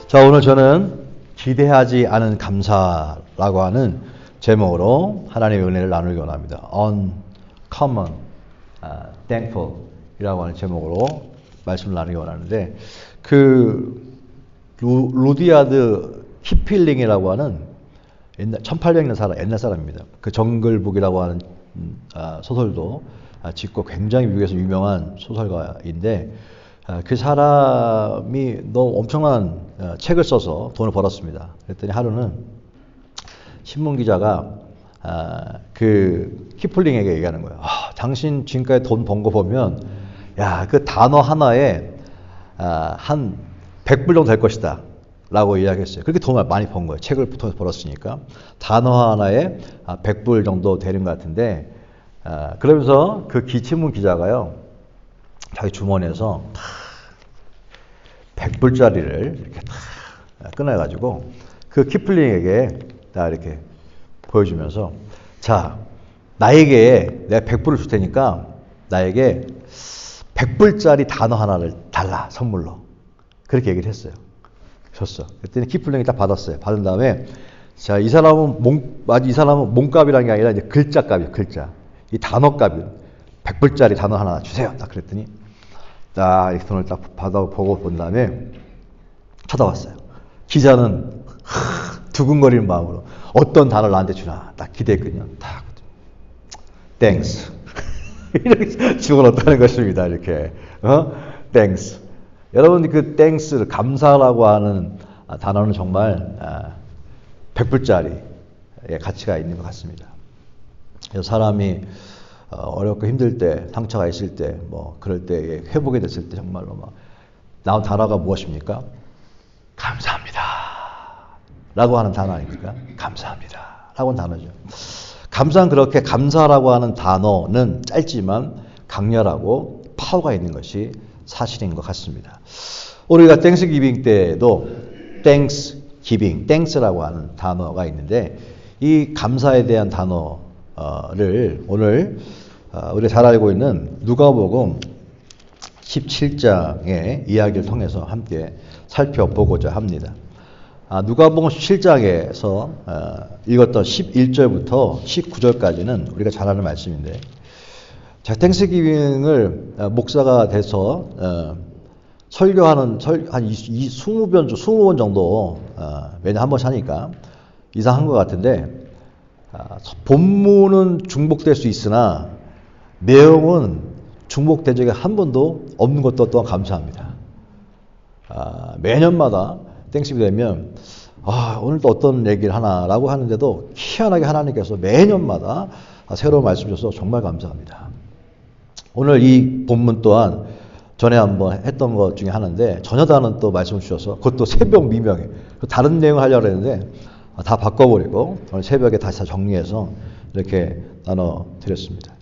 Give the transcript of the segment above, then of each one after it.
자, 오늘 저는 기대하지 않은 감사라고 하는 제목으로 하나님의 은혜를 나누기 원합니다. Uncommon, Thankful 이라고 하는 제목으로 말씀을 나누기 원하는데, 루디아드 키플링이라고 하는 1800년 옛날 사람입니다. 그 정글북이라고 하는 소설도 짓고 굉장히 미국에서 유명한 소설가인데, 그 사람이 너무 엄청난 책을 써서 돈을 벌었습니다. 그랬더니 하루는 신문기자가 그 키플링에게 얘기하는 거예요. 당신 지금까지 돈 번 거 보면 그 단어 하나에 한 100불 정도 될 것이다 라고 이야기했어요. 그렇게 돈을 많이 번 거예요. 책을 통해서 벌었으니까. 단어 하나에 100불 정도 되는 것 같은데, 그러면서 그 신문 기자가요, 자기 주머니에서 100불짜리를 이렇게 꺼내가지고 그 키플링에게 다 이렇게 보여주면서, 자, 나에게 내가 100불을 줄 테니까 나에게 100불짜리 단어 하나를 달라, 선물로. 그렇게 얘기를 했어요. 줬어. 그랬더니 키플링이 딱 받았어요. 받은 다음에, 자, 이 사람은 몸값이라는 게 아니라 이제 글자값이에요, 글자. 이 단어값이 100불짜리 단어 하나 주세요. 딱 그랬더니 딱 이렇게 돈을 딱 받아보고 본 다음에 쳐다봤어요. 기자는 두근거리는 마음으로 어떤 단어를 나한테 주나 딱 기대했거든요. 딱 Thanks 이렇게 집어넣었다는 것입니다. 이렇게 Thanks. 여러분, 그 Thanks, 감사라고 하는 단어는 정말 100불짜리의 가치가 있는 것 같습니다. 그래서 사람이 어렵고 힘들 때, 상처가 있을 때, 그럴 때, 회복이 됐을 때 정말로 나온 단어가 무엇입니까? 감사합니다 라고 하는 단어 아닙니까? 감사합니다 라고 하는 단어죠. 감사는 그렇게, 감사라고 하는 단어는 짧지만 강렬하고 파워가 있는 것이 사실인 것 같습니다. 우리가 땡스기빙 때도 땡스기빙, 땡스라고 하는 단어가 있는데, 이 감사에 대한 단어를 오늘 우리가 잘 알고 있는 누가복음 17장의 이야기를 통해서 함께 살펴보고자 합니다. 누가복음 17장에서 읽었던 11절부터 19절까지는 우리가 잘 아는 말씀인데, 자, 땡스기빙을 목사가 돼서 설교하는 한 20번 정도 매년 한 번씩 하니까 이상한 것 같은데, 본문은 중복될 수 있으나 내용은 중복된 적이 한 번도 없는 것도 또한 감사합니다. 매년마다 땡스기빙 되면 오늘도 어떤 얘기를 하나라고 하는데도 희한하게 하나님께서 매년마다 새로운 말씀 주셔서 정말 감사합니다. 오늘 이 본문 또한 전에 한번 했던 것 중에 하나인데, 전혀 다른 또 말씀을 주셔서 그것도 새벽 미명에 다른 내용을 하려고 했는데 다 바꿔버리고 오늘 새벽에 다시 정리해서 이렇게 나눠드렸습니다.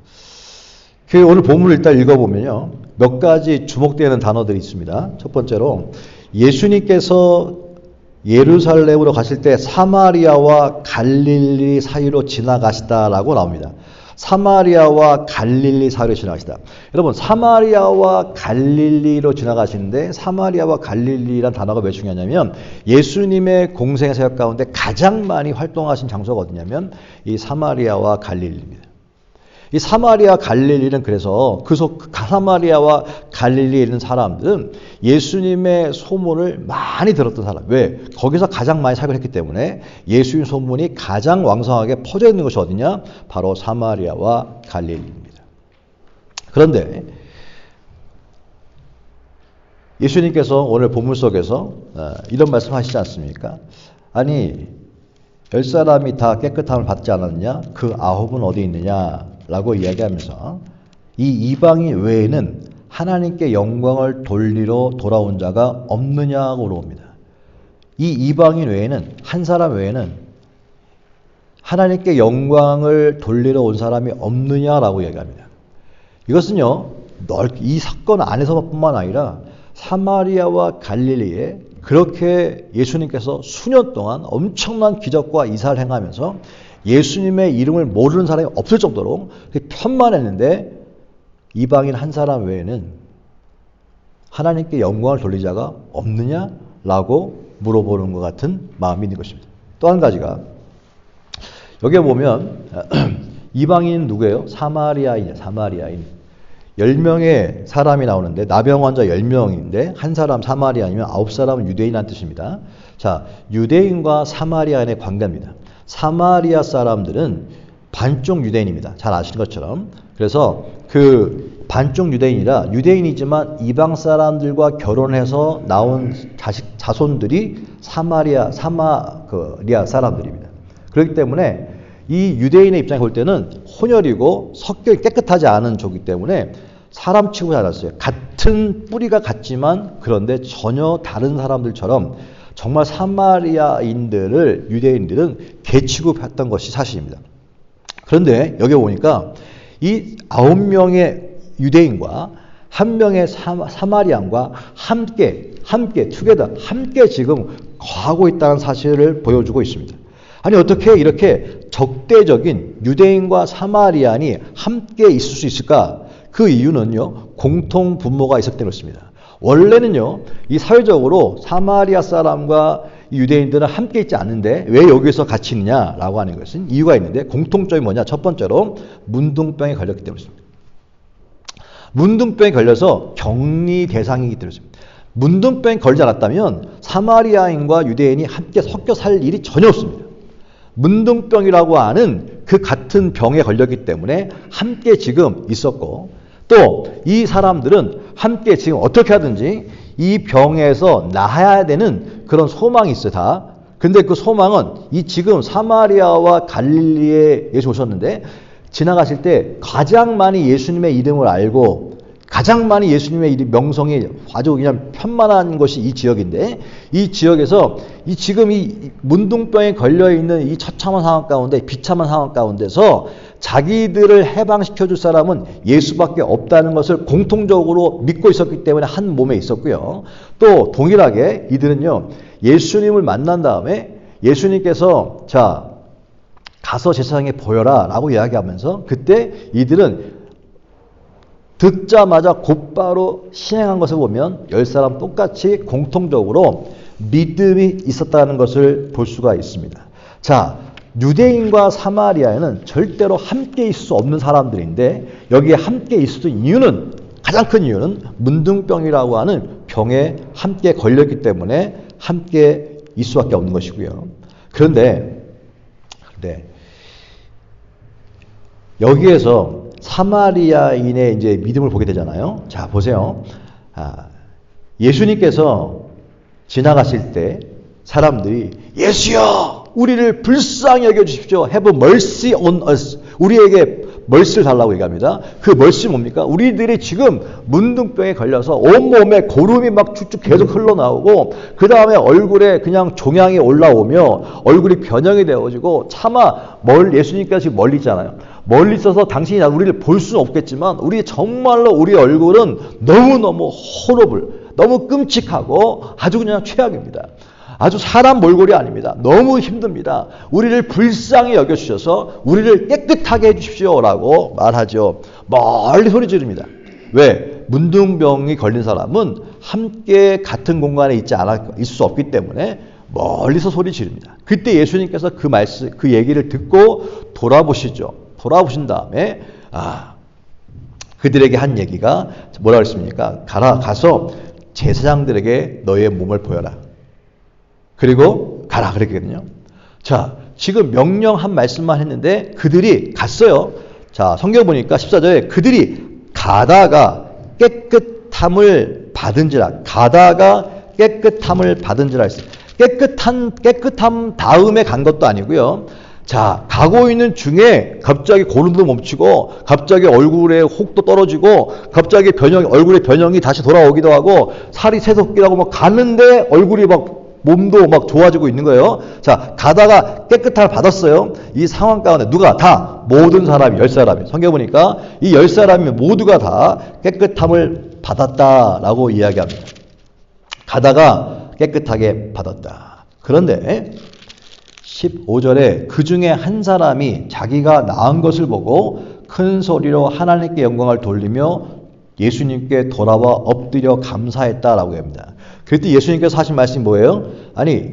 오늘 본문을 일단 읽어보면요, 몇 가지 주목되는 단어들이 있습니다. 첫 번째로, 예수님께서 예루살렘으로 가실 때 사마리아와 갈릴리 사이로 지나가시다라고 나옵니다. 사마리아와 갈릴리 사이로 지나가시다. 여러분, 사마리아와 갈릴리로 지나가시는데, 사마리아와 갈릴리란 단어가 왜 중요하냐면, 예수님의 공생의 사역 가운데 가장 많이 활동하신 장소가 어디냐면 이 사마리아와 갈릴리입니다. 이 사마리아 갈릴리는, 그래서 사마리아와 갈릴리에 있는 사람들은 예수님의 소문을 많이 들었던 사람. 왜? 거기서 가장 많이 사역을 했기 때문에 예수님 소문이 가장 왕성하게 퍼져 있는 것이 어디냐? 바로 사마리아와 갈릴리입니다. 그런데 예수님께서 오늘 본문 속에서 이런 말씀 하시지 않습니까? 아니, 10사람이 다 깨끗함을 받지 않았느냐? 그 9은 어디 있느냐? 라고 이야기하면서 이 이방인 외에는 하나님께 영광을 돌리러 돌아온 자가 없느냐고 물어봅니다. 이 이방인 외에는, 한 사람 외에는 하나님께 영광을 돌리러 온 사람이 없느냐라고 이야기합니다. 이것은요, 이 사건 안에서뿐만 아니라 사마리아와 갈릴리에 그렇게 예수님께서 수년 동안 엄청난 기적과 이사를 행하면서 예수님의 이름을 모르는 사람이 없을 정도로 편만했는데, 이방인 한 사람 외에는 하나님께 영광을 돌리자가 없느냐라고 물어보는 것 같은 마음이 있는 것입니다. 또 한 가지가 여기에 보면 이방인 누구예요? 사마리아인이에요. 사마리아인. 10명의 사람이 나오는데 나병 환자 10명인데 한 사람 사마리아인이면 9사람은 유대인이라는 뜻입니다. 자, 유대인과 사마리아인의 관계입니다. 사마리아 사람들은 반쪽 유대인입니다. 잘 아시는 것처럼. 그래서 그 반쪽 유대인이라 유대인이지만 이방 사람들과 결혼해서 나온 자손들이 사마리아 사람들입니다. 그렇기 때문에 이 유대인의 입장에 볼 때는 혼혈이고 성격이 깨끗하지 않은 족이기 때문에 사람 취급을 잘 않았어요. 같은 뿌리가 같지만 그런데 전혀 다른 사람들처럼 정말 사마리아인들을 유대인들은 개취급했던 것이 사실입니다. 그런데 여기 보니까 이 9명의 유대인과 1명의 사마리안과 함께 지금 거하고 있다는 사실을 보여주고 있습니다. 아니 어떻게 이렇게 적대적인 유대인과 사마리안이 함께 있을 수 있을까? 그 이유는요, 공통 분모가 있었기 때문입니다. 원래는요, 이 사회적으로 사마리아 사람과 유대인들은 함께 있지 않는데 왜 여기서 같이 있느냐라고 하는 것은 이유가 있는데 공통점이 뭐냐? 첫 번째로 문둥병에 걸렸기 때문입니다. 문둥병에 걸려서 격리 대상이기 때문입니다. 문둥병에 걸리지 않았다면 사마리아인과 유대인이 함께 섞여 살 일이 전혀 없습니다. 문둥병이라고 하는 그 같은 병에 걸렸기 때문에 함께 지금 있었고 또 이 사람들은 함께 지금 어떻게 하든지 이 병에서 나아야 되는 그런 소망이 있어요, 다. 근데 그 소망은 이 지금 사마리아와 갈릴리에 예수 오셨는데 지나가실 때 가장 많이 예수님의 이름을 알고 가장 많이 예수님의 명성이 아주 그냥 편만한 것이 이 지역인데 이 지역에서 지금 이 문둥병에 걸려있는 이 처참한 상황 가운데 비참한 상황 가운데서 자기들을 해방시켜 줄 사람은 예수밖에 없다는 것을 공통적으로 믿고 있었기 때문에 한 몸에 있었고요. 또 동일하게 이들은요. 예수님을 만난 다음에 예수님께서 자 가서 제사장에 보여라 라고 이야기하면서 그때 이들은 듣자마자 곧바로 실행한 것을 보면 10사람 똑같이 공통적으로 믿음이 있었다는 것을 볼 수가 있습니다. 자, 유대인과 사마리아에는 절대로 함께 있을 수 없는 사람들인데 여기에 함께 있을 수 있는 이유는 가장 큰 이유는 문둥병이라고 하는 병에 함께 걸렸기 때문에 함께 있을 수밖에 없는 것이고요. 그런데 여기에서 사마리아인의 이제 믿음을 보게 되잖아요. 자, 보세요. 예수님께서 지나가실 때 사람들이 예수여, 우리를 불쌍히 여겨 주십시오. Have mercy on us. 우리에게 멀시를 달라고 얘기합니다. 그 멀시 뭡니까? 우리들이 지금 문둥병에 걸려서 온몸에 고름이 막 쭉쭉 계속 흘러나오고 그 다음에 얼굴에 그냥 종양이 올라오며 얼굴이 변형이 되어지고 차마 예수님께서 지금 멀리 있잖아요. 멀리 있어서 당신이 우리를 볼 수는 없겠지만 우리 정말로 우리 얼굴은 너무너무 호러블, 너무 끔찍하고 아주 그냥 최악입니다. 아주 사람 몰골이 아닙니다. 너무 힘듭니다. 우리를 불쌍히 여겨주셔서 우리를 깨끗하게 해주십시오라고 말하죠. 멀리 소리 지릅니다. 왜? 문둥병이 걸린 사람은 함께 같은 공간에 있을 수 없기 때문에 멀리서 소리 지릅니다. 그때 예수님께서 그 얘기를 듣고 돌아보시죠. 돌아보신 다음에 그들에게 한 얘기가 뭐라고 했습니까? 가서 제사장들에게 너의 몸을 보여라. 그리고 가라 그랬거든요. 자, 지금 명령한 말씀만 했는데 그들이 갔어요. 자, 성경 보니까 14절에 그들이 가다가 깨끗함을 받은지라 했어요. 깨끗함 다음에 간 것도 아니고요. 자, 가고 있는 중에 갑자기 고름도 멈추고 갑자기 얼굴에 혹도 떨어지고 갑자기 얼굴의 변형이 다시 돌아오기도 하고 살이 새솟기도 하고 막 가는데 얼굴이 몸도 좋아지고 있는 거예요. 자, 가다가 깨끗함을 받았어요. 이 상황 가운데 누가 다 모든 사람이 10사람이 성경 보니까 이 10사람이 모두가 다 깨끗함을 받았다라고 이야기합니다. 가다가 깨끗하게 받았다. 그런데 15절에 그 중에 한 사람이 자기가 나은 것을 보고 큰 소리로 하나님께 영광을 돌리며 예수님께 돌아와 엎드려 감사했다라고 합니다. 그때 예수님께서 하신 말씀이 뭐예요? 아니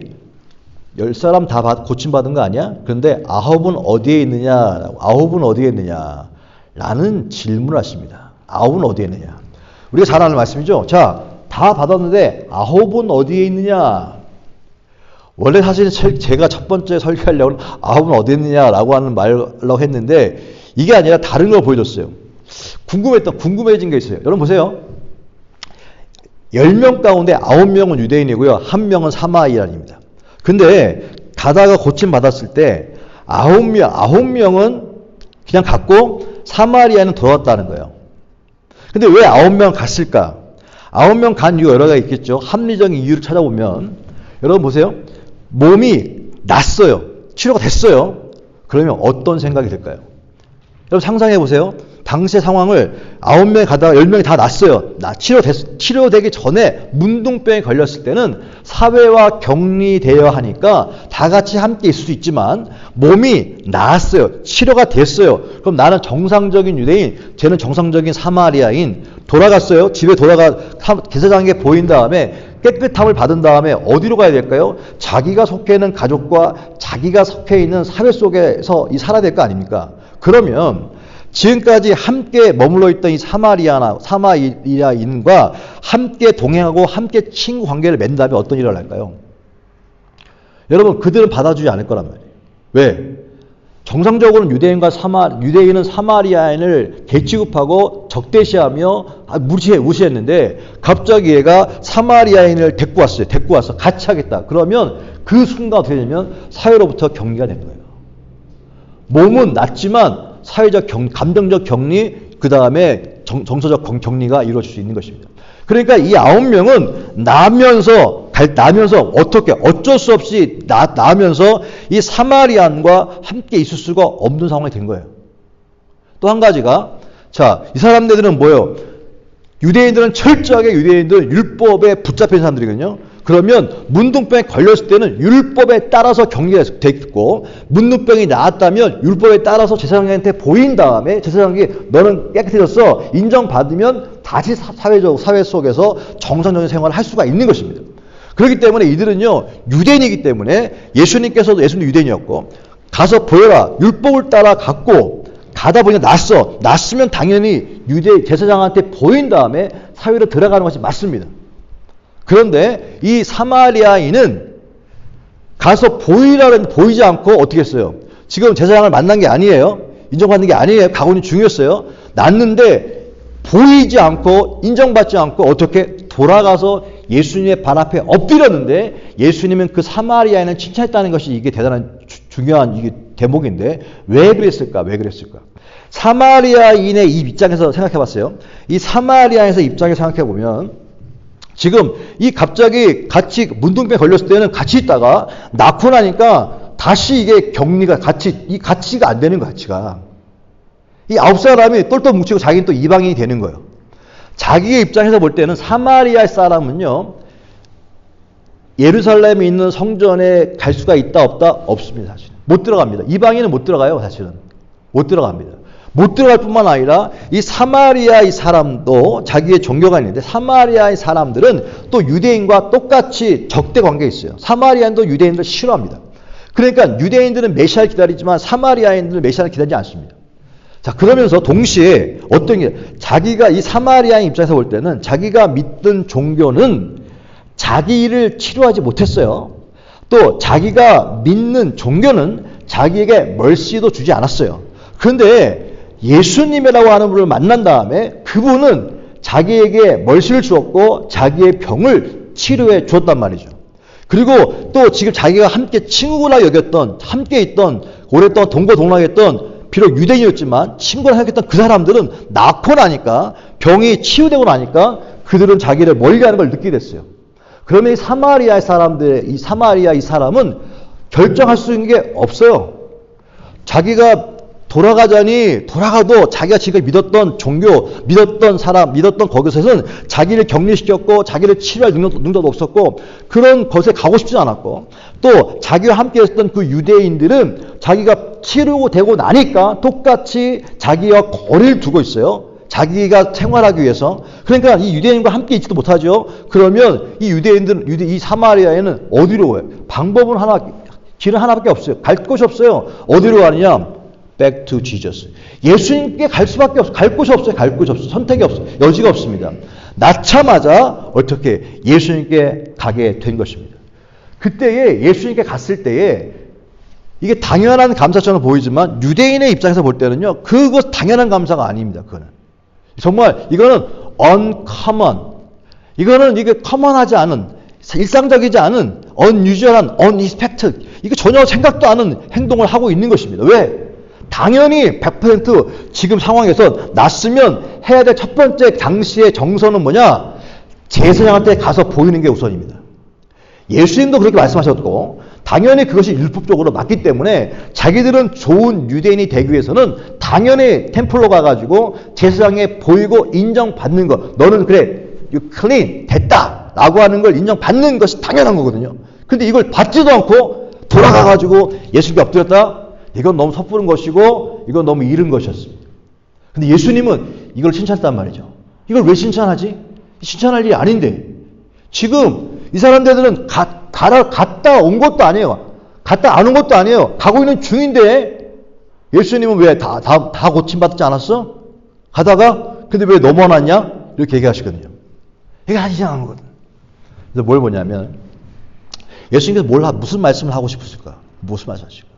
10사람 다 고침받은 거 아니야? 그런데 9은 어디에 있느냐? 9은 어디에 있느냐? 라는 질문을 하십니다. 9은 어디에 있느냐? 우리가 잘 아는 말씀이죠. 자, 다 받았는데 9은 어디에 있느냐? 원래 사실 제가 첫 번째 설교하려고는 9은 어디에 있느냐라고 하는 말로 했는데 이게 아니라 다른 걸 보여줬어요. 궁금해진 게 있어요. 여러분 보세요. 10명 가운데 9명은 유대인이고요. 1명은 사마리아인입니다. 근데 가다가 고침받았을 때 9명은 그냥 갔고 사마리아는 돌아왔다는 거예요. 근데 왜 9명 갔을까? 9명 간 이유가 여러 가지 있겠죠. 합리적인 이유를 찾아보면 여러분 보세요. 몸이 났어요. 치료가 됐어요. 그러면 어떤 생각이 들까요? 여러분 상상해 보세요. 당시의 상황을 9명이 가다가 10명이 다 났어요. 치료되기 전에 문둥병에 걸렸을 때는 사회와 격리되어야 하니까 다 같이 함께 있을 수 있지만 몸이 나았어요. 치료가 됐어요. 그럼 나는 정상적인 유대인, 쟤는 정상적인 사마리아인 돌아갔어요. 집에 제사장에게 보인 다음에 깨끗함을 받은 다음에 어디로 가야 될까요? 자기가 속해 있는 가족과 자기가 속해 있는 사회 속에서 살아야 될 거 아닙니까? 그러면 지금까지 함께 머물러 있던 이 사마리아인과 함께 동행하고 함께 친구 관계를 맺은 다음에 어떤 일을 할까요? 여러분 그들은 받아주지 않을 거란 말이에요. 왜? 정상적으로는 유대인은 사마리아인을 개취급하고 적대시하며 무시했는데 갑자기 얘가 사마리아인을 데리고 왔어. 같이 하겠다. 그러면 그 순간 어떻게 되냐면 사회로부터 격리가 되는 거예요. 몸은 낫지만 사회적 감정적 격리, 그 다음에 정서적 격리가 이루어질 수 있는 것입니다. 그러니까 이 9명은 나면서 어쩔 수 없이 나면서 이 사마리안과 함께 있을 수가 없는 상황이 된 거예요. 또 한 가지가, 자, 이 사람들은 뭐예요? 철저하게 율법에 붙잡힌 사람들이거든요. 그러면 문둥병에 걸렸을 때는 율법에 따라서 격리가 돼 있고 문둥병이 나았다면 율법에 따라서 제사장한테 보인 다음에 제사장이 너는 깨끗해졌어 인정받으면 다시 사회 속에서 정상적인 생활을 할 수가 있는 것입니다. 그렇기 때문에 이들은요 유대인이기 때문에 예수님께서도 예수님 유대인이었고 가서 보여라 율법을 따라 갔고 가다 보니 났으면 당연히 유대 제사장한테 보인 다음에 사회로 들어가는 것이 맞습니다. 그런데 이 사마리아인은 가서 보이지 않고 어떻게 했어요? 지금 제사장을 만난 게 아니에요. 인정받는 게 아니에요. 가고는 중요했어요. 났는데 보이지 않고 인정받지 않고 어떻게 돌아가서 예수님의 발 앞에 엎드렸는데 예수님은 그 사마리아인을 칭찬했다는 것이 이게 대단한 중요한 이게 대목인데 왜 그랬을까? 사마리아인의 이 입장에서 생각해 봤어요. 이 사마리아인의 입장에서 생각해 보면 지금 갑자기 같이 문둥병에 걸렸을 때는 같이 있다가 낳고 나니까 다시 이게 격리가 가치가 안 되는 거 가치가. 이 9사람이 똘똘 뭉치고 자기는 또 이방인이 되는 거예요. 자기의 입장에서 볼 때는 사마리아 사람은요. 예루살렘에 있는 성전에 갈 수가 있다 없다? 없습니다. 사실은. 못 들어갑니다. 이방인은 못 들어가요. 사실은. 못 들어갑니다. 못 들어갈 뿐만 아니라 이 사마리아 이 사람도 자기의 종교가 있는데 사마리아 이 사람들은 또 유대인과 똑같이 적대 관계에 있어요. 사마리아인도 유대인들 싫어합니다. 그러니까 유대인들은 메시아를 기다리지만 사마리아인들은 메시아를 기다리지 않습니다. 자, 그러면서 동시에 어떤 게 자기가 이 사마리아인 입장에서 볼 때는 자기가 믿던 종교는 자기를 치료하지 못했어요. 또 자기가 믿는 종교는 자기에게 멀씨도 주지 않았어요. 그런데 예수님이라고 하는 분을 만난 다음에 그분은 자기에게 멀씨를 주었고 자기의 병을 치료해 주었단 말이죠. 그리고 또 지금 자기가 함께 친구라 여겼던 함께 있던 오랫동안 동고동락했던 비록 유대인이었지만 친구라 여겼던 그 사람들은 낳고 나니까 병이 치유되고 나니까 그들은 자기를 멀리하는 걸 느끼게 됐어요. 그러면 이 사마리아 이 사람은 결정할 수 있는 게 없어요. 자기가 돌아가도 자기가 지금 믿었던 종교, 믿었던 거기서는 자기를 격리시켰고 자기를 치료할 능력도 없었고 그런 것에 가고 싶지 않았고 또 자기와 함께 했던 그 유대인들은 자기가 치료되고 나니까 똑같이 자기와 거리를 두고 있어요. 자기가 생활하기 위해서. 그러니까 이 유대인과 함께 있지도 못하죠. 그러면 이 유대인들은, 이 사마리아에는 어디로 가요? 방법은 하나, 길은 하나밖에 없어요. 갈 곳이 없어요. 어디로 가느냐? Back to Jesus. 예수님께 갈 수밖에 없어요. 갈 곳이 없어요. 갈 곳이 없어요. 선택이 없어요. 여지가 없습니다. 낳자마자 어떻게 예수님께 가게 된 것입니다. 그때에 예수님께 갔을 때에 이게 당연한 감사처럼 보이지만 유대인의 입장에서 볼 때는요. 그것 당연한 감사가 아닙니다. 그거는. 정말 이거는 uncommon. 이거는 이게 커먼하지 않은, 일상적이지 않은, unusual한, unexpected. 이거 전혀 생각도 않은 행동을 하고 있는 것입니다. 왜? 당연히 100% 지금 상황에서 났으면 해야 될 첫 번째 당시의 정서는 뭐냐? 제사장한테 가서 보이는 게 우선입니다. 예수님도 그렇게 말씀하셨고 당연히 그것이 율법적으로 맞기 때문에 자기들은 좋은 유대인이 되기 위해서는 당연히 템플로 가가지고 제사장에 보이고 인정받는 것. 너는 그래, you clean, 됐다 라고 하는 걸 인정받는 것이 당연한 거거든요. 근데 이걸 받지도 않고 돌아가가지고 예수님께 엎드렸다? 이건 너무 섣부른 것이고 이건 너무 이른 것이었습니다. 근데 예수님은 이걸 칭찬했단 말이죠. 이걸 왜 칭찬하지? 칭찬할 일이 아닌데 지금 이 사람들은 갔다 온 것도 아니에요. 갔다 안 온 것도 아니에요. 가고 있는 중인데 예수님은 왜 다 고침받지 않았어? 가다가 근데 왜 넘어놨냐? 이렇게 얘기하시거든요. 이게 아주 이상한 거거든. 그래서 뭘 보냐면 예수님께서 무슨 말씀을 하고 싶으실까? 무슨 말씀 하실까?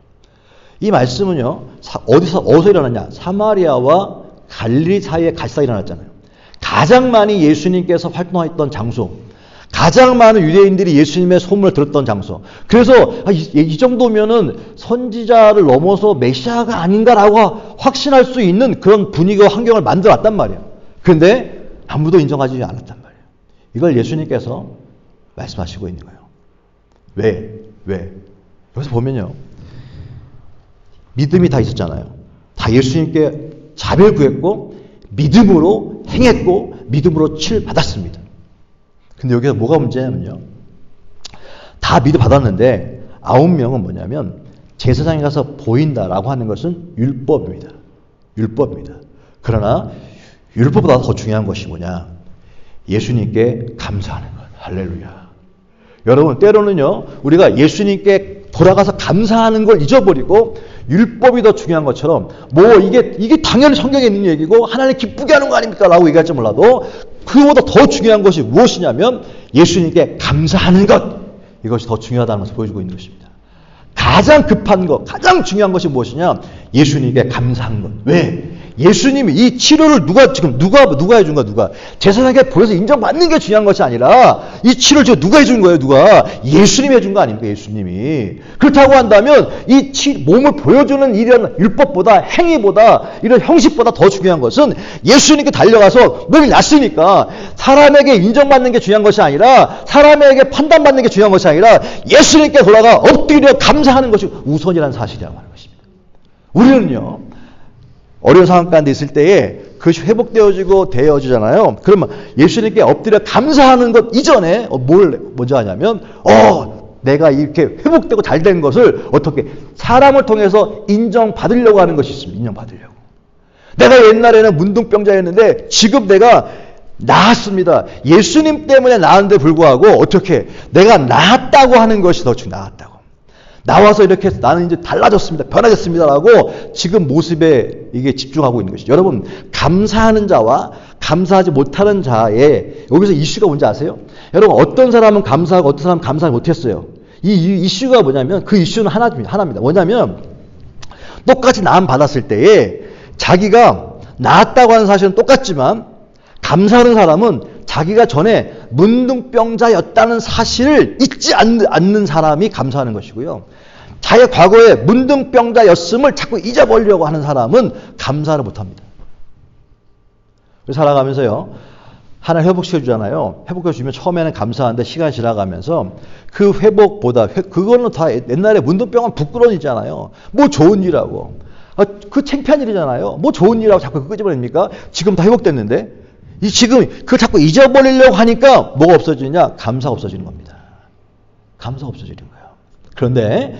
이 말씀은요. 어디서 일어났냐? 사마리아와 갈릴리 사이에 갈사가 일어났잖아요. 가장 많이 예수님께서 활동했던 장소, 가장 많은 유대인들이 예수님의 소문을 들었던 장소. 그래서 이 정도면은 선지자를 넘어서 메시아가 아닌가라고 확신할 수 있는 그런 분위기와 환경을 만들어왔단 말이에요. 그런데 아무도 인정하지 않았단 말이에요. 이걸 예수님께서 말씀하시고 있는 거예요. 왜? 여기서 보면요. 믿음이 다 있었잖아요. 다 예수님께 자비를 구했고 믿음으로 행했고 믿음으로 치를 받았습니다. 근데 여기서 뭐가 문제냐면요. 다 믿어 받았는데 9명은 뭐냐면 제사장에 가서 보인다라고 하는 것은 율법입니다. 율법입니다. 그러나 율법보다 더 중요한 것이 뭐냐? 예수님께 감사하는 것. 할렐루야. 여러분 때로는요. 우리가 예수님께 돌아가서 감사하는 걸 잊어버리고 율법이 더 중요한 것처럼 이게 당연히 성경에 있는 얘기고 하나님 기쁘게 하는 거 아닙니까? 라고 얘기할지 몰라도 그보다 더 중요한 것이 무엇이냐면 예수님께 감사하는 것. 이것이 더 중요하다는 것을 보여주고 있는 것입니다. 가장 급한 것, 가장 중요한 것이 무엇이냐? 예수님께 감사한 것. 왜? 예수님이 이 치료를 누가 해준 거야, 누가? 제사장에게 보여서 인정받는 게 중요한 것이 아니라 이 치료를 지금 누가 해준 거예요, 누가? 예수님이 해준 거 아닙니까, 예수님이. 그렇다고 한다면 이 몸을 보여주는 이런 율법보다 행위보다 이런 형식보다 더 중요한 것은 예수님께 달려가서 몸이 났으니까 사람에게 인정받는 게 중요한 것이 아니라 사람에게 판단받는 게 중요한 것이 아니라 예수님께 돌아가 엎드려 감사하는 것이 우선이라는 사실이라고 하는 것입니다. 우리는요. 어려운 상황 가운데 있을 때에 그것이 되어지잖아요. 그러면 예수님께 엎드려 감사하는 것 이전에 뭘 먼저 하냐면 내가 이렇게 회복되고 잘 된 것을 어떻게 사람을 통해서 인정받으려고 하는 것이 있습니다. 인정받으려고. 내가 옛날에는 문둥병자였는데 지금 내가 나았습니다. 예수님 때문에 나았는데 불구하고 어떻게 내가 나았다고 하는 것이 더 나았다고. 나와서 이렇게 나는 이제 달라졌습니다. 변화됐습니다라고 지금 모습에 이게 집중하고 있는 것이죠. 여러분 감사하는 자와 감사하지 못하는 자의 여기서 이슈가 뭔지 아세요? 여러분 어떤 사람은 감사하고 어떤 사람은 감사하지 못했어요. 이 이슈가 뭐냐면 그 이슈는 하나입니다. 뭐냐면 똑같이 나음 받았을 때에 자기가 나았다고 하는 사실은 똑같지만 감사하는 사람은 자기가 전에 문둥병자였다는 사실을 잊지 않는 사람이 감사하는 것이고요. 자기가 과거에 문둥병자였음을 자꾸 잊어버리려고 하는 사람은 감사를 못합니다. 살아가면서요. 하나님 회복시켜주잖아요. 회복해주면 처음에는 감사한데 시간이 지나가면서 그 회복보다 그거는 다 옛날에 문둥병은 부끄러움이잖아요. 뭐 좋은 일이라고. 그 창피한 일이잖아요. 뭐 좋은 일이라고 자꾸 그거 끄집어냅니까? 지금 다 회복됐는데 지금 그걸 자꾸 잊어버리려고 하니까 뭐가 없어지느냐? 감사가 없어지는 겁니다. 감사가 없어지는 거예요. 그런데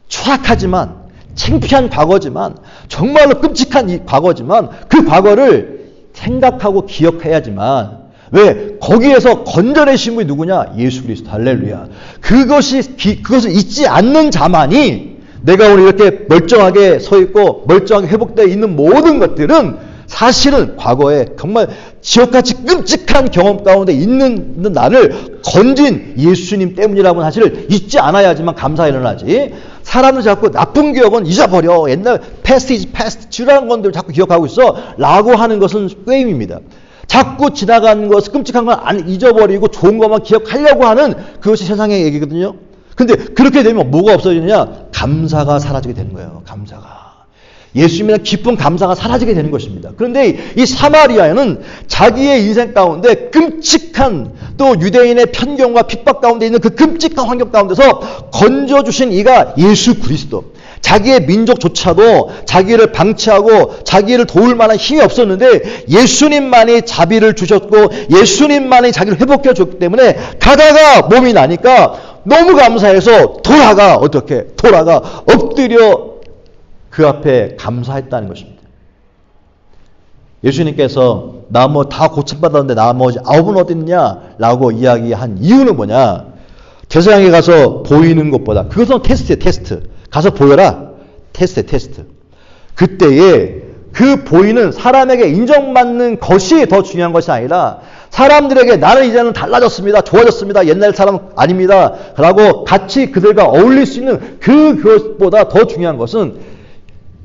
추악하지만 창피한 과거지만 정말로 끔찍한 이 과거지만 그 과거를 생각하고 기억해야지만 왜? 거기에서 건져내신 분이 누구냐? 예수 그리스도. 할렐루야. 그것을 잊지 않는 자만이 내가 오늘 이렇게 멀쩡하게 서 있고 멀쩡하게 회복되어 있는 모든 것들은 사실은 과거에 정말 지옥같이 끔찍한 경험 가운데 있는 나를 건진 예수님 때문이라는 사실을 잊지 않아야지만 감사가 일어나지. 사람들 자꾸 나쁜 기억은 잊어버려. 옛날 past is past. 지나간 건들 자꾸 기억하고 있어. 라고 하는 것은 게임입니다. 자꾸 지나간 것, 끔찍한 건 안 잊어버리고 좋은 것만 기억하려고 하는 그것이 세상의 얘기거든요. 근데 그렇게 되면 뭐가 없어지느냐? 감사가 사라지게 되는 거예요. 감사가. 예수님이란 기쁜 감사가 사라지게 되는 것입니다. 그런데 이 사마리아에는 자기의 인생 가운데 끔찍한 또 유대인의 편견과 핍박 가운데 있는 그 끔찍한 환경 가운데서 건져주신 이가 예수 그리스도. 자기의 민족조차도 자기를 방치하고 자기를 도울 만한 힘이 없었는데 예수님만이 자비를 주셨고 예수님만이 자기를 회복해 줬기 때문에 가다가 몸이 나니까 너무 감사해서 돌아가 엎드려 그 앞에 감사했다는 것입니다. 예수님께서 나 뭐 다 고침받았는데 나머지 9은 어디 있느냐라고 이야기한 이유는 뭐냐? 제사장에 가서 보이는 것보다 그것은 테스트예요. 테스트. 가서 보여라. 테스트. 그때에 그 보이는 사람에게 인정받는 것이 더 중요한 것이 아니라 사람들에게 나는 이제는 달라졌습니다. 좋아졌습니다. 옛날 사람 아닙니다. 라고 같이 그들과 어울릴 수 있는 그것보다 더 중요한 것은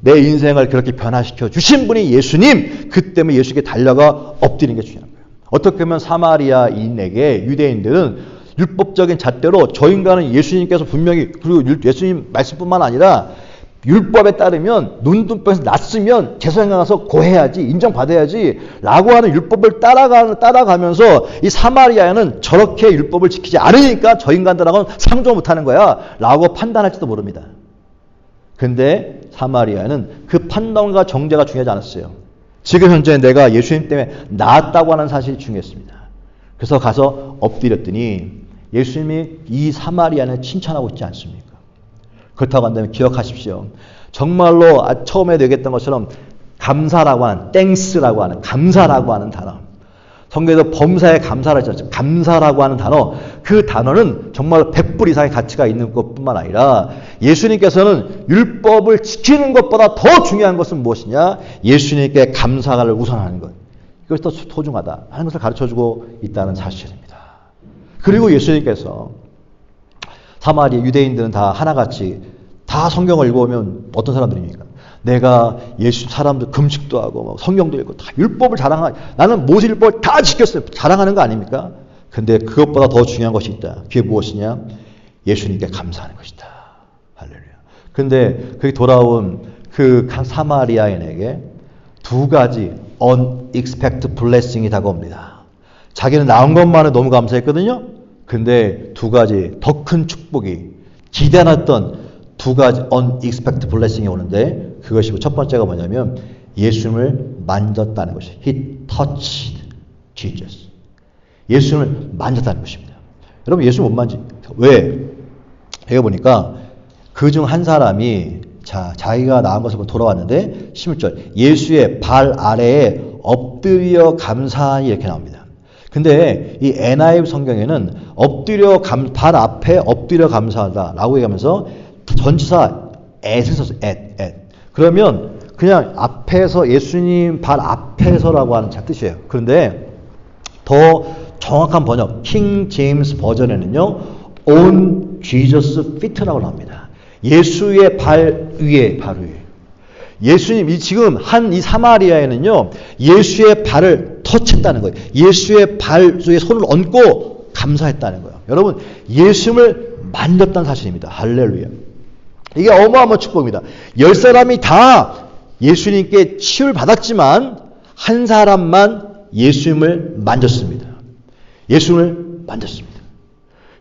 내 인생을 그렇게 변화시켜 주신 분이 예수님. 그 때문에 예수님께 달려가 엎드리는 게 중요한 거예요. 어떻게 보면 사마리아인에게 유대인들은 율법적인 잣대로 저 인간은 예수님께서 분명히 그리고 예수님 말씀뿐만 아니라 율법에 따르면 눈동병에서 났으면 제사장에 가서 고해야지 인정받아야지 라고 하는 율법을 따라가면서 이 사마리아에는 저렇게 율법을 지키지 않으니까 저 인간들하고는 상종 못하는 거야 라고 판단할지도 모릅니다. 근데 사마리아는 그 판단과 정죄가 중요하지 않았어요. 지금 현재 내가 예수님 때문에 나았다고 하는 사실이 중요했습니다. 그래서 가서 엎드렸더니 예수님이 이 사마리아를 칭찬하고 있지 않습니까? 그렇다고 한다면 기억하십시오. 정말로 처음에 얘기했던 것처럼 감사라고 하는, 땡스라고 하는, 감사라고 하는 단어. 성경에서 범사에 감사를 했잖아요. 감사라고 하는 단어. 그 단어는 정말 100불 이상의 가치가 있는 것뿐만 아니라 예수님께서는 율법을 지키는 것보다 더 중요한 것은 무엇이냐? 예수님께 감사를 우선하는 것. 이것이 더 소중하다 하는 것을 가르쳐주고 있다는 사실입니다. 그리고 예수님께서 사마리아 유대인들은 다 하나같이 다 성경을 읽어보면 어떤 사람들입니까? 내가 예수 사람들 금식도 하고 성경도 읽고 다 율법을 자랑하고 나는 모세 율법을 다 지켰어요. 자랑하는 거 아닙니까? 근데 그것보다 더 중요한 것이 있다. 그게 무엇이냐? 예수님께 감사하는 것이다. 할렐루야. 근데 거기 돌아온 그 사마리아인에게 두 가지 unexpected blessing이 다가옵니다. 자기는 나온 것만은 너무 감사했거든요. 근데 두 가지 더 큰 축복이 기대 않았던 두 가지 unexpected blessing이 오는데 그것이 첫 번째가 뭐냐면 예수님을 만졌다는 것이 He touched Jesus. 예수님을 만졌다는 것입니다. 여러분 예수 못 만지 왜? 여기 보니까 그중 한 사람이 자기가 나은 것을 돌아왔는데 11절 예수의 발 아래에 엎드려 감사하니 이렇게 나옵니다. 근데 이 NIV 성경에는 발 앞에 엎드려 감사하다라고 얘기하면서 전치사 at을 썼어요. at. 그러면 그냥 앞에서 예수님 발 앞에서라고 하는 뜻이에요. 그런데 더 정확한 번역 킹 제임스 버전에는요. on Jesus feet라고 나옵니다. 예수의 발 위에. 예수님 지금 한 이 사마리아에는요. 예수의 발을 터치했다는 거예요. 예수의 발 위에 손을 얹고 감사했다는 거예요. 여러분 예수님을 만졌다는 사실입니다. 할렐루야. 이게 어마어마한 축복입니다. 10사람이 다 예수님께 치유를 받았지만 한 사람만 예수님을 만졌습니다. 예수님을 만졌습니다.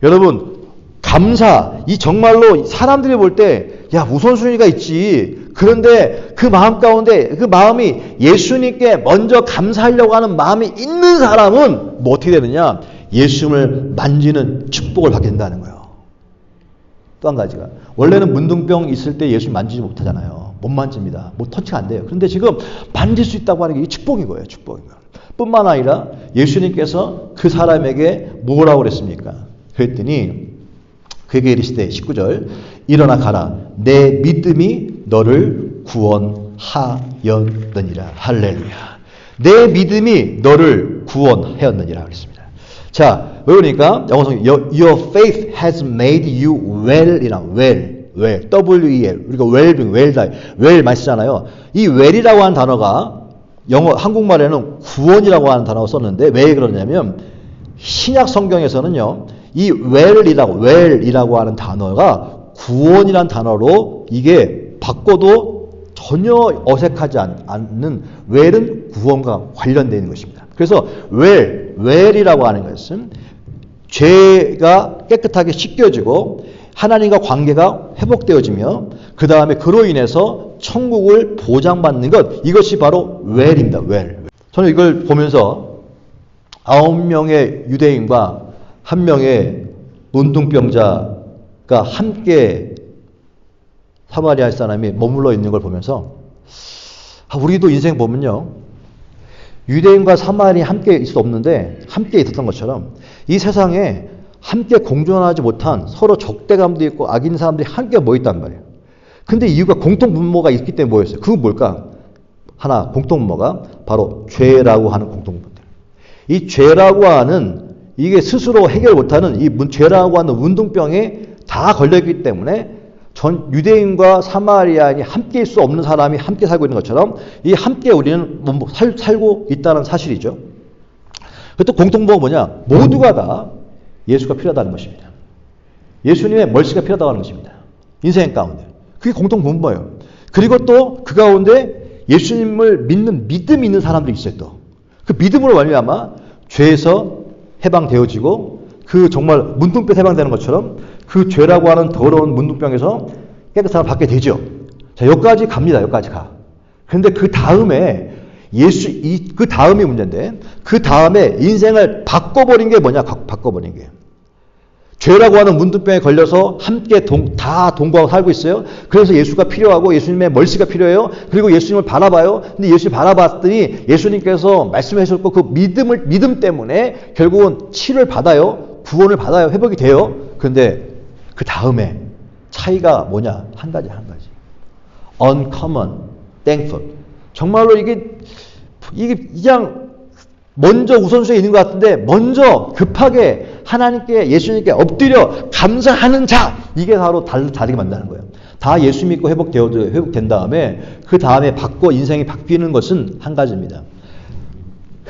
여러분 감사, 이 정말로 사람들이 볼 때 야 우선순위가 있지. 그런데 그 마음 가운데 그 마음이 예수님께 먼저 감사하려고 하는 마음이 있는 사람은 뭐 어떻게 되느냐? 예수님을 만지는 축복을 받게 된다는 거예요. 또 한 가지가 원래는 문둥병 있을 때 예수님 만지지 못하잖아요. 못 만집니다. 뭐 터치가 안 돼요. 그런데 지금 만질 수 있다고 하는 게 축복인 거예요. 축복인 거예요. 뿐만 아니라 예수님께서 그 사람에게 뭐라고 그랬습니까? 그랬더니 그에게 이르시되 19절 일어나 가라 내 믿음이 너를 구원하였느니라. 할렐루야. 내 믿음이 너를 구원하였느니라 그랬습니다. 자, 왜 그러니까 영어성 Your faith has made you well이라 well, W-E-L 우리가 well, well 많이 쓰잖아요. 이 well이라고 하는 단어가 영어 한국말에는 구원이라고 하는 단어가 썼는데 왜 그러냐면 신약 성경에서는요 이 well이라고 하는 단어가 구원이라는 단어로 이게 바꿔도 전혀 어색하지 않는 well은 구원과 관련되어 있는 것입니다. 그래서 well이라고 하는 것은 죄가 깨끗하게 씻겨지고 하나님과 관계가 회복되어지며 그 다음에 그로 인해서 천국을 보장받는 것 이것이 바로 well입니다. well. 저는 이걸 보면서 9명의 유대인과 1명의 문둥병자가 함께 사마리아 사람이 머물러 있는 걸 보면서 우리도 인생 보면요. 유대인과 사마리아 함께 있을 수 없는데 함께 있었던 것처럼 이 세상에 함께 공존하지 못한 서로 적대감도 있고 악인 사람들이 함께 모여있단 말이에요. 근데 이유가 공통분모가 있기 때문에 모였어요. 그건 뭘까? 하나 공통분모가 바로 죄라고 하는 공통분모들. 이 죄라고 하는 이게 스스로 해결 못하는 이 죄라고 하는 운동병에 다 걸렸기 때문에 전 유대인과 사마리아인이 함께 있을 수 없는 사람이 함께 살고 있는 것처럼 이 함께 우리는 살고 있다는 사실이죠. 또 공통분모가 뭐냐? 모두가 다 예수가 필요하다는 것입니다. 예수님의 멀시가 필요하다는 것입니다. 인생 가운데. 그게 공통분모예요. 그리고 또 그 가운데 예수님을 믿는 믿음이 있는 사람들이 있어요. 또. 그 믿음으로 말미암아 죄에서 해방되어지고 그 정말 문둥병 해방되는 것처럼 그 죄라고 하는 더러운 문둥병에서 깨끗함을 받게 되죠. 자, 여기까지 갑니다. 여기까지 가. 그런데 그 다음에 그 다음이 문제인데 그 다음에 인생을 바꿔버린 게 뭐냐? 바꿔버린 게. 죄라고 하는 문둥병에 걸려서 함께 다 동거하고 살고 있어요. 그래서 예수가 필요하고 예수님의 멀시가 필요해요. 그리고 예수님을 바라봐요. 근데 예수님 바라봤더니 예수님께서 말씀하셨고 그 믿음 때문에 결국은 치료를 받아요. 구원을 받아요. 회복이 돼요. 그런데 그 다음에 차이가 뭐냐? 한 가지. uncommon, thankful. 정말로 이게 그냥 먼저 우선순위에 있는 것 같은데 먼저 급하게 하나님께 예수님께 엎드려 감사하는 자 이게 바로 다르게 만드는 거예요. 다 예수 믿고 회복된 다음에 그 다음에 인생이 바뀌는 것은 한 가지입니다.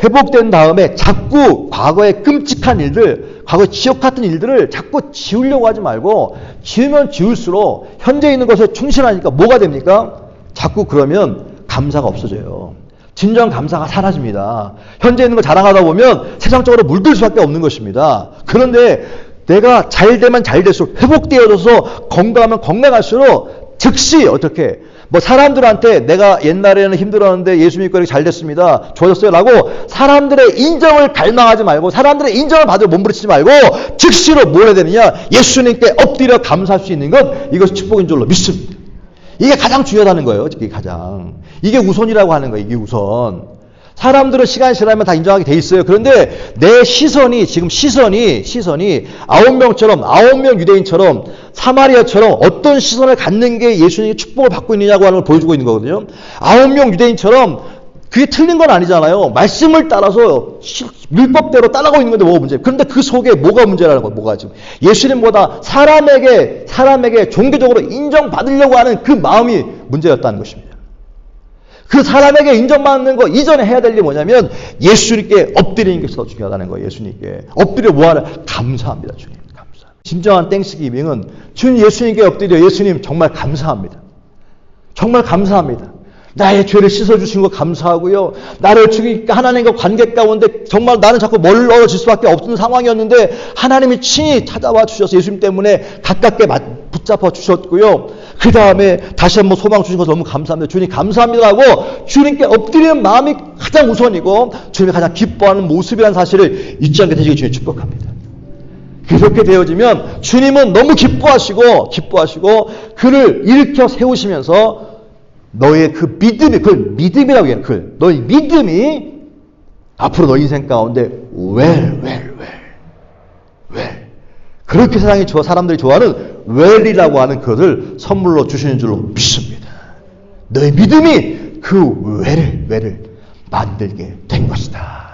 회복된 다음에 자꾸 과거의 끔찍한 일들, 과거 지옥 같은 일들을 자꾸 지우려고 하지 말고 지우면 지울수록 현재 있는 것에 충실하니까 뭐가 됩니까? 자꾸 그러면 감사가 없어져요. 진정한 감사가 사라집니다. 현재 있는 걸 자랑하다 보면 세상적으로 물들 수밖에 없는 것입니다. 그런데 내가 잘되면 잘될수록 회복되어져서 건강하면 건강할수록 즉시 어떻게 사람들한테 내가 옛날에는 힘들었는데 예수 믿고 이렇게 잘 됐습니다. 좋아졌어요. 라고 사람들의 인정을 갈망하지 말고 사람들의 인정을 받으려 몸부림치지 말고 즉시로 뭘 해야 되느냐? 예수님께 엎드려 감사할 수 있는 것 이것이 축복인 줄로 믿습니다. 이게 가장 중요하다는 거예요. 이게 우선이라고 하는 거예요. 이게 우선. 사람들은 시간이 지나면 다 인정하게 돼 있어요. 그런데 내 시선이 9명 유대인처럼 사마리아처럼 어떤 시선을 갖는 게 예수님이 축복을 받고 있느냐고 하는 걸 보여주고 있는 거거든요. 9명 유대인처럼 그게 틀린 건 아니잖아요. 말씀을 따라서 율법대로 따라가고 있는 건데 뭐가 문제예요? 그런데 그 속에 뭐가 문제라는 거예요? 뭐가 지금 예수님보다 사람에게 종교적으로 인정받으려고 하는 그 마음이 문제였다는 것입니다. 그 사람에게 인정받는 거 이전에 해야 될 일이 뭐냐면 예수님께 엎드리는 게 더 중요하다는 거예요. 예수님께 엎드려 뭐하냐? 감사합니다. 주님 감사. 진정한 땡스기빙은 주님 예수님께 엎드려 예수님 정말 감사합니다. 정말 감사합니다. 나의 죄를 씻어주신 거 감사하고요. 나를 하나님과 관계 가운데 정말 나는 자꾸 멀어질 수밖에 없는 상황이었는데 하나님이 친히 찾아와 주셔서 예수님 때문에 가깝게 붙잡아 주셨고요. 그 다음에 다시 한번 소망 주신 것을 너무 감사합니다. 주님 감사합니다라고 주님께 엎드리는 마음이 가장 우선이고 주님이 가장 기뻐하는 모습이라는 사실을 잊지 않게 되시길 주님 축복합니다. 그렇게 되어지면 주님은 너무 기뻐하시고 그를 일으켜 세우시면서 너의 그 믿음이, 그걸 믿음이라고 얘기해요. 너의 믿음이 앞으로 너 인생 가운데 그렇게 사람들이 좋아하는 웰이라고 하는 것을 선물로 주시는 줄로 믿습니다. 너의 믿음이 그 웰을 만들게 된 것이다.